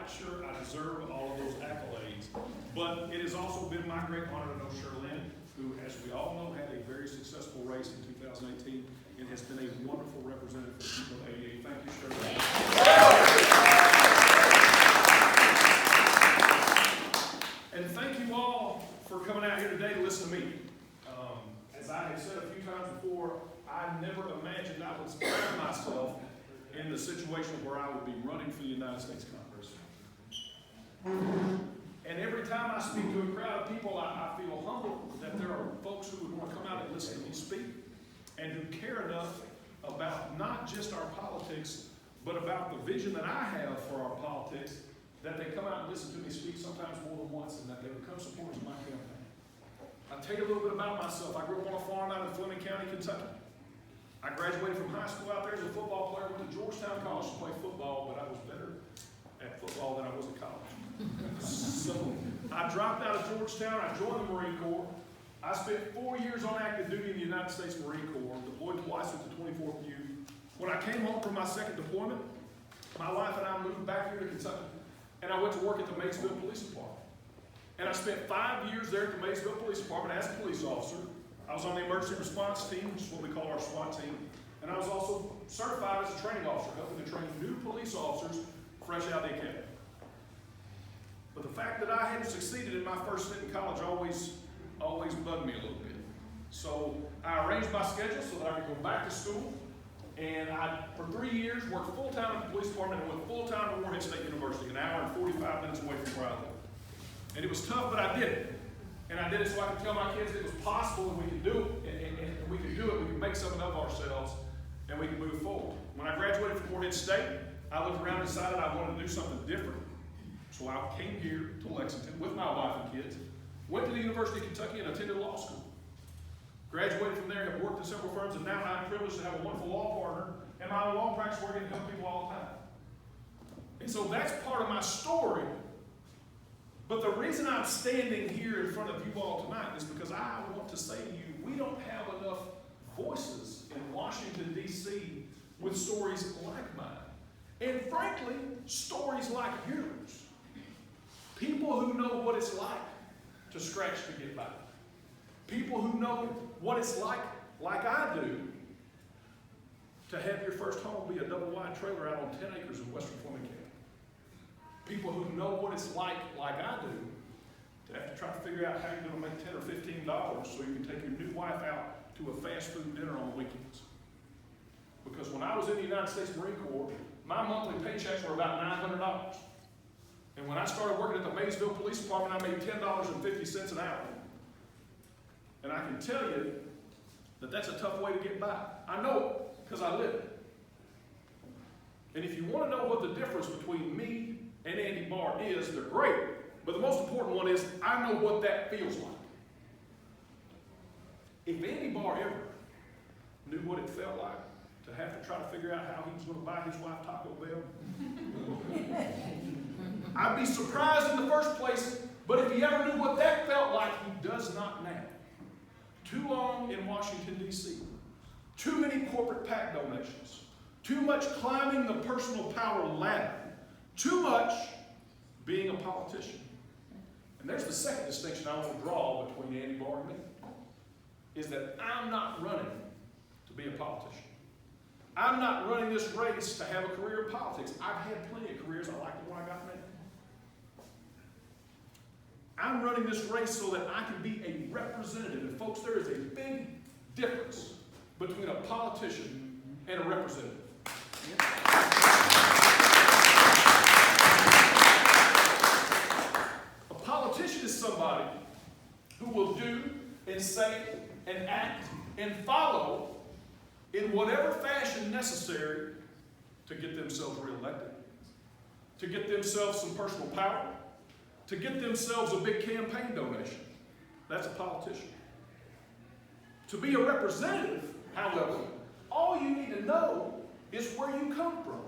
quite sure I deserve all of those accolades. But it has also been my great honor to know Sherlyn, who, as we all know, had a very successful race in 2018 and has been a wonderful representative for the people of 88. Thank you, Sherlyn. And thank you all for coming out here today to listen to me. As I have said a few times before, I never imagined I would find myself in the situation where I would be running for the United States Congress. And every time I speak to a crowd of people, I feel humbled that there are folks who would want to come out and listen to me speak and who care enough about not just our politics, but about the vision that I have for our politics, that they come out and listen to me speak sometimes more than once, and that they become supporters of my campaign. I'll tell you a little bit about myself. I grew up on a farm out in Fleming County, Kentucky. I graduated from high school out there as a football player, went to Georgetown College to play football, but I was better at football than I was at college. So I dropped out of Georgetown, I joined the Marine Corps. I spent 4 years on active duty in the United States Marine Corps, deployed twice with the 24th U. When I came home from my second deployment, my wife and I moved back here to Kentucky, and I went to work at the Maysville Police Department. And I spent 5 years there at the Maysville Police Department as a police officer. I was on the emergency response team, which is what we call our SWAT team. And I was also certified as a training officer, helping to train new police officers fresh out of the academy. But the fact that I hadn't succeeded in my first stint in college always bugged me a little bit. So I arranged my schedule so that I could go back to school. And I, for 3 years, worked full-time at the police department and went full-time to Warhead State University, an hour and 45 minutes away from where I live. And it was tough, but I did it. And I did it so I could tell my kids it was possible and we could do it. And we could do it, we could make something of ourselves, and we could move forward. When I graduated from Warhead State, I looked around and decided I wanted to do something different. So I came here to Lexington with my wife and kids, went to the University of Kentucky and attended law school. Graduated from there, have worked in several firms, and now I'm privileged to have a wonderful law partner and my own law practice where I get to help people all the time. And so that's part of my story. But the reason I'm standing here in front of you all tonight is because I want to say to you, we don't have enough voices in Washington, D.C. with stories like mine. And frankly, stories like yours. People who know what it's like to scratch to get by. People who know what it's like I do, to have your first home be a double-wide trailer out on 10 acres in western Fleming County. People who know what it's like I do, to have to try to figure out how you're going to make $10 or $15 so you can take your new wife out to a fast food dinner on the weekends. Because when I was in the United States Marine Corps, my monthly paychecks were about $900. And when I started working at the Maysville Police Department, I made $10.50 an hour. And I can tell you that that's a tough way to get by. I know it, because I live it. And if you want to know what the difference between me and Andy Barr is, they're great. But the most important one is, I know what that feels like. If Andy Barr ever knew what it felt like to have to try to figure out how he was going to buy his wife Taco Bell, I'd be surprised in the first place, but if he ever knew what that felt like, he does not now. Too long in Washington, D.C. Too many corporate PAC donations. Too much climbing the personal power ladder. Too much being a politician. And there's the second distinction I want to draw between Andy Barr and me, is that I'm not running to be a politician. I'm not running this race to have a career in politics. I've had plenty of careers. I like the one I got now. I'm running this race so that I can be a representative. And folks, there is a big difference between a politician and a representative. A politician is somebody who will do and say and act and follow in whatever fashion necessary to get themselves reelected, to get themselves some personal power, to get themselves a big campaign donation. That's a politician. To be a representative, however, all you need to know is where you come from.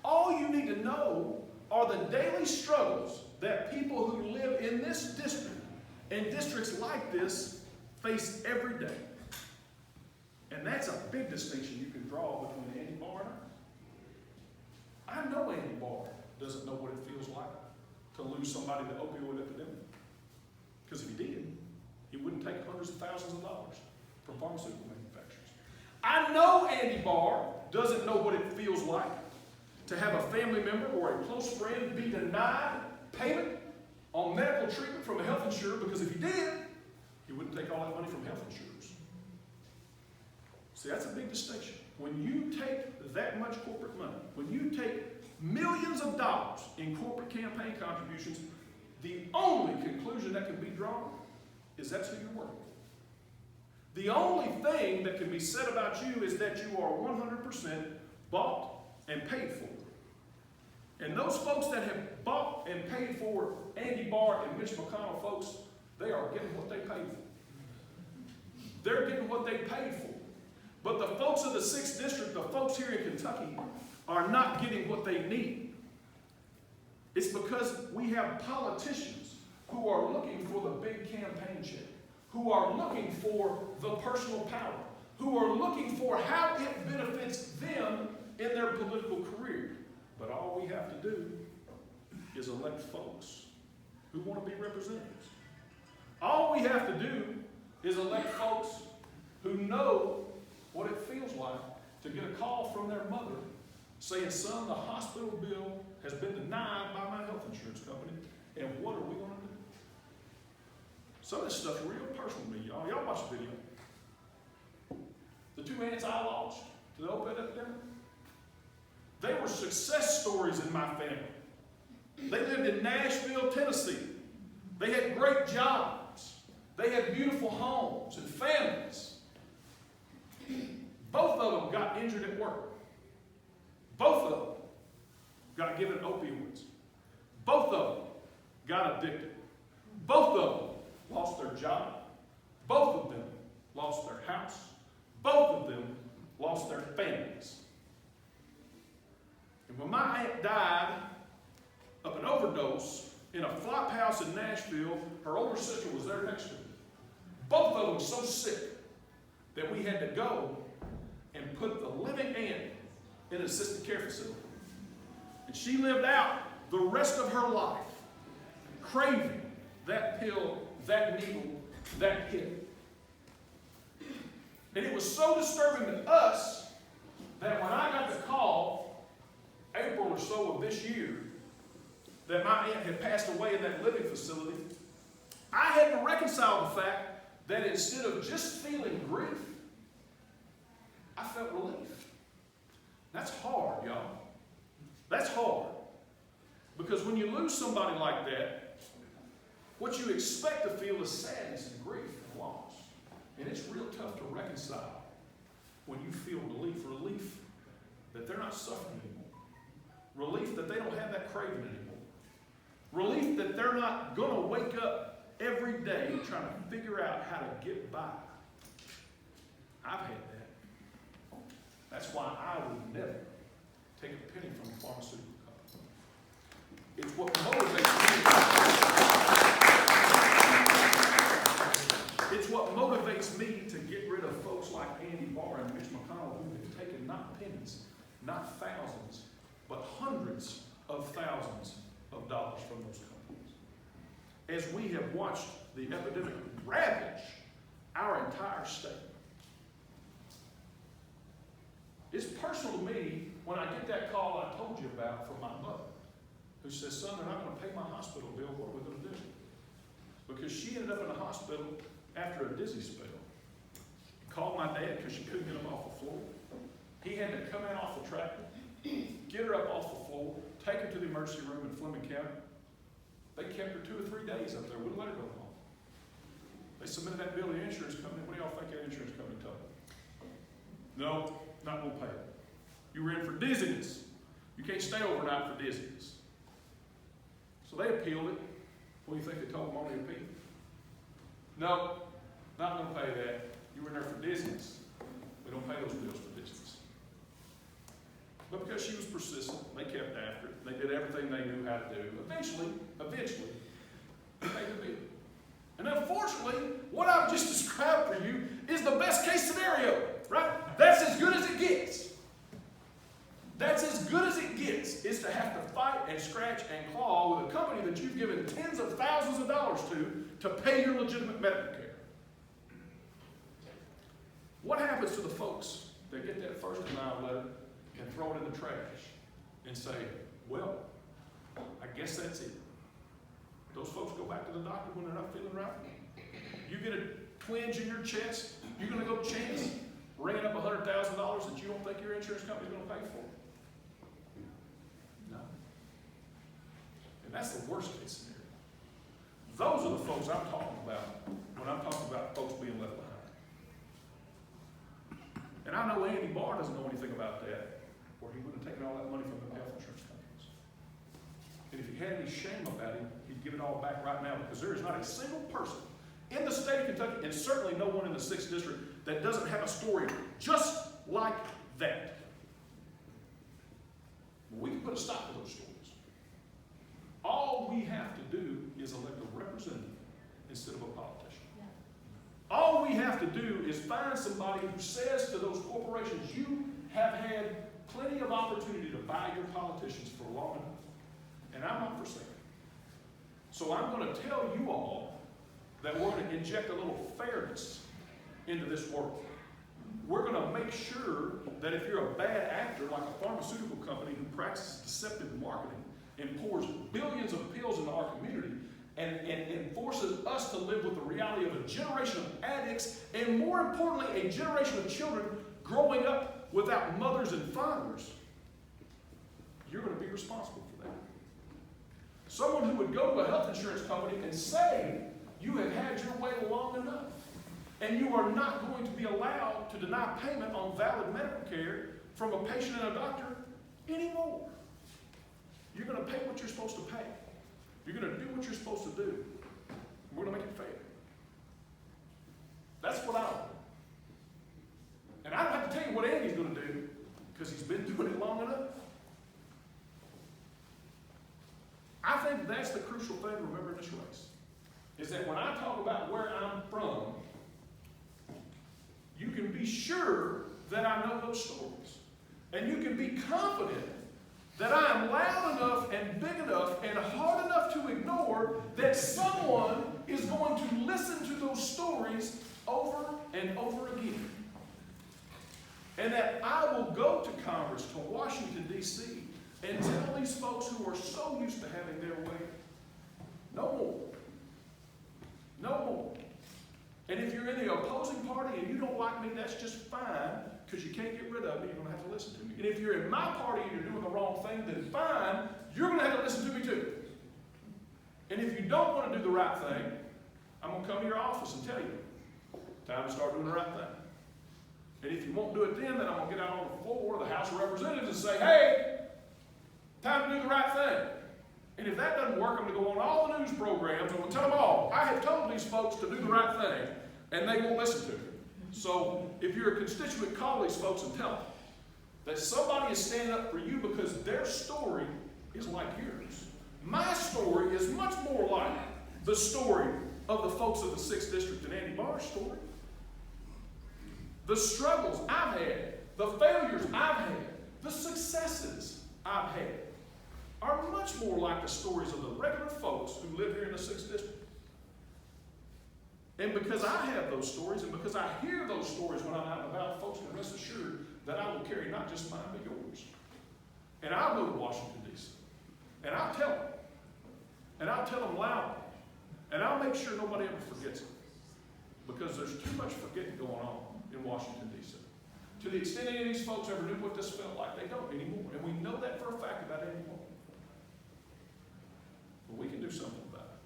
All you need to know are the daily struggles that people who live in this district and districts like this face every day. And that's a big distinction you can draw between Andy Barr and I. I know Andy Barr doesn't know what it feels like to lose somebody to opioid epidemic. Because if he did, he wouldn't take hundreds of thousands of dollars from pharmaceutical manufacturers. I know Andy Barr doesn't know what it feels like to have a family member or a close friend be denied payment on medical treatment from a health insurer, because if he did, he wouldn't take all that money from health insurers. See, that's a big distinction. When you take that much corporate money, when you take millions of dollars in corporate campaign contributions, the only conclusion that can be drawn is that's who you're working with. The only thing that can be said about you is that you are 100% bought and paid for. And those folks that have bought and paid for Andy Barr and Mitch McConnell folks, they are getting what they paid for. They're getting what they paid for. But the folks of the 6th District, the folks here in Kentucky, are not getting what they need. It's because we have politicians who are looking for the big campaign check, who are looking for the personal power, who are looking for how it benefits them in their political career. But all we have to do is elect folks who want to be representatives. All we have to do is elect folks who know what it feels like to get a call from their mother saying, son, the hospital bill has been denied by my health insurance company, and what are we going to do? Some of this stuff's real personal to me, y'all. Y'all watch the video. The 2 aunts I lost to the opioid epidemic, they were success stories in my family. They lived in Nashville, Tennessee. They had great jobs. They had beautiful homes and families. Both of them got injured at work. Both of them got given opioids. Both of them got addicted. Both of them lost their job. Both of them lost their house. Both of them lost their families. And when my aunt died of an overdose in a flop house in Nashville, her older sister was there next to her. Both of them were so sick that we had to go and put the living aunt in an assisted care facility. And she lived out the rest of her life craving that pill, that needle, that hit. And it was so disturbing to us that when I got the call, April or so of this year, that my aunt had passed away in that living facility, I had to reconcile the fact that instead of just feeling grief, I felt relief. That's hard, y'all. That's hard. Because when you lose somebody like that, what you expect to feel is sadness and grief and loss. And it's real tough to reconcile when you feel relief. Relief that they're not suffering anymore. Relief that they don't have that craving anymore. Relief that they're not going to wake up every day trying to figure out how to get by. I've had that. That's why I would never take a penny from a pharmaceutical company. It's what motivates me to get rid of folks like Andy Barr and Mitch McConnell, who have taken not pennies, not thousands, but hundreds of thousands of dollars from those companies. As we have watched the epidemic ravage our entire state. It's personal to me when I get that call I told you about from my mother, who says, son, they're not going to pay my hospital bill. What are we going to do? Because she ended up in the hospital after a dizzy spell. Called my dad because she couldn't get him off the floor. He had to come in off the tractor, get her up off the floor, take her to the emergency room in Fleming County. They kept her 2 or 3 days up there, wouldn't let her go home. They submitted that bill to the insurance company. What do y'all think that insurance company told them? No, not going to pay it. You were in for dizziness. You can't stay overnight for dizziness. So they appealed it. What do you think they told them on the appeal? No, not going to pay that. You were in there for dizziness. We don't pay those bills for dizziness. But because she was persistent, they kept after it. They did everything they knew how to do. Eventually, they paid the bill. And unfortunately, what I've just described for you is the best case scenario, right? That's as good as it gets. That's as good as it gets, is to have to fight and scratch given tens of thousands of dollars to pay your legitimate medical care. What happens to the folks that get that first denial letter and throw it in the trash and say, well, I guess that's it? Those folks go back to the doctor when they're not feeling right. You get a twinge in your chest, you're going to go chance ringing up $100,000 that you don't think your insurance company's going to pay for. No. And that's the worst case scenario. Those are the folks I'm talking about when I'm talking about folks being left behind. And I know Andy Barr doesn't know anything about that, or he wouldn't have taken all that money from the health insurance companies. And if he had any shame about him, he'd give it all back right now, because there is not a single person in the state of Kentucky, and certainly no one in the 6th District, that doesn't have a story just like that. We can put a stop to those stories. All we have to do is elect a representative instead of a politician. All we have to do is find somebody who says to those corporations, you have had plenty of opportunity to buy your politicians for long enough, and I'm not for sale. So I'm going to tell you all that we're going to inject a little fairness into this world. We're going to make sure that if you're a bad actor, like a pharmaceutical company who practices deceptive marketing and pours billions of pills into our community, and forces us to live with the reality of a generation of addicts, and more importantly, a generation of children growing up without mothers and fathers, you're going to be responsible for that. Someone who would go to a health insurance company and say, you have had your way long enough, and you are not going to be allowed to deny payment on valid medical care from a patient and a doctor anymore. You're going to pay what you're supposed to pay. You're going to do what you're supposed to do. We're going to make it fair. That's what I want. And I don't have to tell you what Andy's going to do, because he's been doing it long enough. I think that's the crucial thing to remember in this race, is that when I talk about where I'm from, you can be sure that I know those stories. And you can be confident that I am loud enough and big enough and hard enough to ignore that someone is going to listen to those stories over and over again. And that I will go to Congress, to Washington, D.C., and tell these folks who are so used to having their way, no more. No more. And if you're in the opposing party and you don't like me, that's just fine, because you can't get rid of me. You're going to have to listen to me. And if you're in my party and you're doing the wrong thing, then fine, you're going to have to listen to me too. And if you don't want to do the right thing, I'm going to come to your office and tell you, time to start doing the right thing. And if you won't do it then I'm going to get out on the floor of the House of Representatives and say, hey, time to do the right thing. And if that doesn't work, I'm going to go on all the news programs and I'm going to tell them all, I have told these folks to do the right thing, and they won't listen to me. So if you're a constituent, call these folks and tell them that somebody is standing up for you because their story is like yours. My story is much more like the story of the folks of the 6th District than Andy Barr's story. The struggles I've had, the failures I've had, the successes I've had are much more like the stories of the regular folks who live here in the 6th District. And because I have those stories, and because I hear those stories when I'm out and about, folks can rest assured that I will carry not just mine, but yours. And I'll go to Washington, D.C., and I'll tell them. And I'll tell them loudly. And I'll make sure nobody ever forgets it. Because there's too much forgetting going on in Washington, D.C. To the extent any of these folks ever knew what this felt like, they don't anymore. And we know that for a fact about Andy Barr. But we can do something about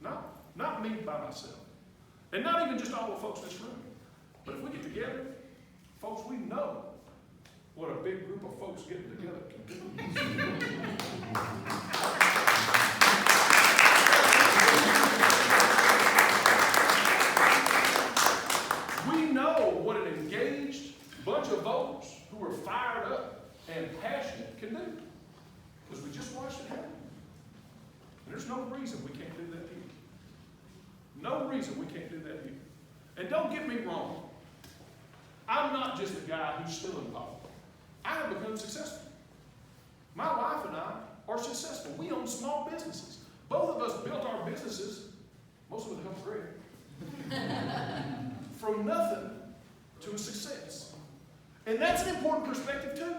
it. Not me by myself. And not even just all the folks in this room. But if we get together, folks, we know what a big group of folks getting together can do. We know what an engaged bunch of voters who are fired up and passionate can do. Because we just watched it happen. And there's no reason we can't do that here. No reason we can't do that here. And don't get me wrong. I'm not just a guy who's still in politics. I have become successful. My wife and I are successful. We own small businesses. Both of us built our businesses, most with the help of Greg, from nothing to a success. And that's an important perspective too.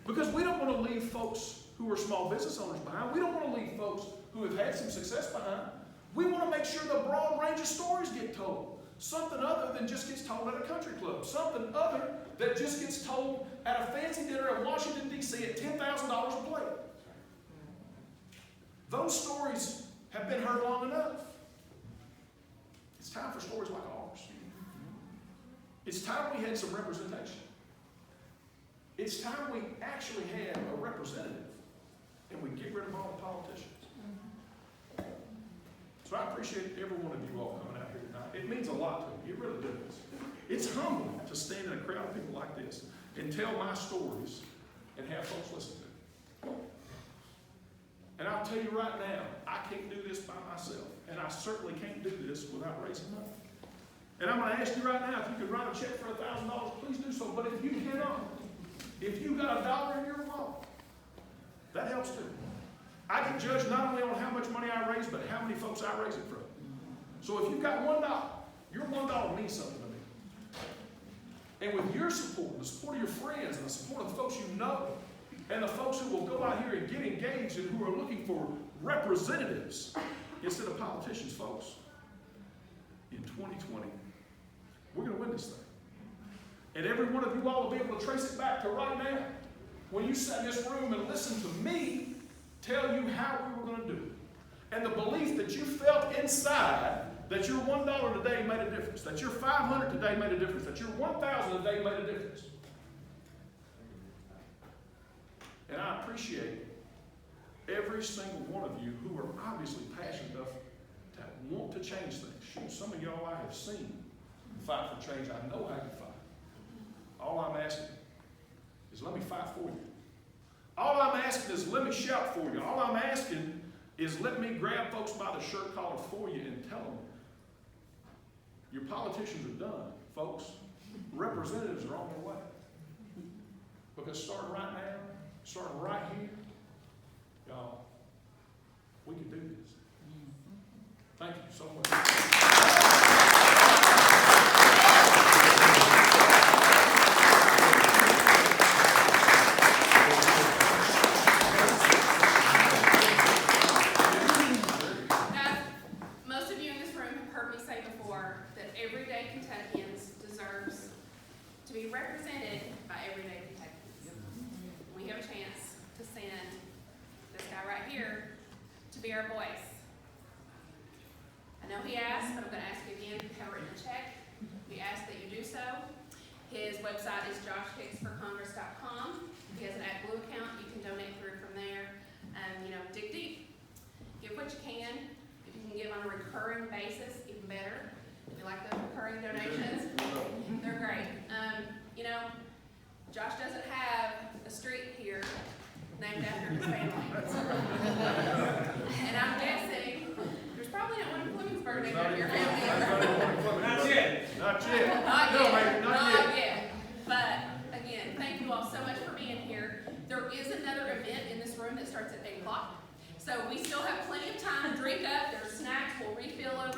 Because we don't want to leave folks who are small business owners behind. We don't want to leave folks who have had some success behind. We want to make sure the broad range of stories get told. Something other than just gets told at a country club. Something other that just gets told at a fancy dinner in Washington, D.C. at $10,000 a plate. Those stories have been heard long enough. It's time for stories like ours. It's time we had some representation. It's time we actually had a representative and we get rid of all the politicians. So I appreciate every one of you all coming out here tonight. It means a lot to me. It really does. It's humbling to stand in a crowd of people like this and tell my stories and have folks listen to them. And I'll tell you right now, I can't do this by myself. And I certainly can't do this without raising money. And I'm going to ask you right now, if you could write a check for $1,000, please do so. But if you cannot, if you got $1 in your wallet, that helps too. I get judged not only on how much money I raise, but how many folks I raise it from. So if you've got $1, your $1 means something to me. And with your support, the support of your friends, and the support of the folks you know, and the folks who will go out here and get engaged and who are looking for representatives instead of politicians, folks, in 2020, we're going to win this thing. And every one of you all will be able to trace it back to right now, when you sat in this room and listened to me tell you how we were going to do it. And the belief that you felt inside that your $1 today made a difference, that your $500 today made a difference, that your $1,000 today made a difference. And I appreciate every single one of you who are obviously passionate enough to want to change things. Shoot, some of y'all I have seen fight for change. I know how you fight. All I'm asking is let me fight for you. All I'm asking is let me shout for you. All I'm asking is let me grab folks by the shirt collar for you and tell them, your politicians are done, folks. Representatives are on their way. Because starting right now, starting right here, y'all, we can do this. Thank you so much. to be represented by everyday Kentuckians. We have a chance to send this guy right here to be our voice. I know he asked, but I'm going to ask you again to have written a check. We ask that you do so. His website is joshhicksforcongress.com. He has an AdBlue account. You can donate through from there. Dig deep. Give what you can. If you can give on a recurring basis, even better. If you like those recurring donations, they're great. Josh doesn't have a street here named after his family. And I'm guessing there's probably not one in Clemensburg named after your family. Not yet. Not yet. Not yet. But again, thank you all so much for being here. There is another event in this room that starts at 8 o'clock. So we still have plenty of time to drink up. There's snacks. We'll refill over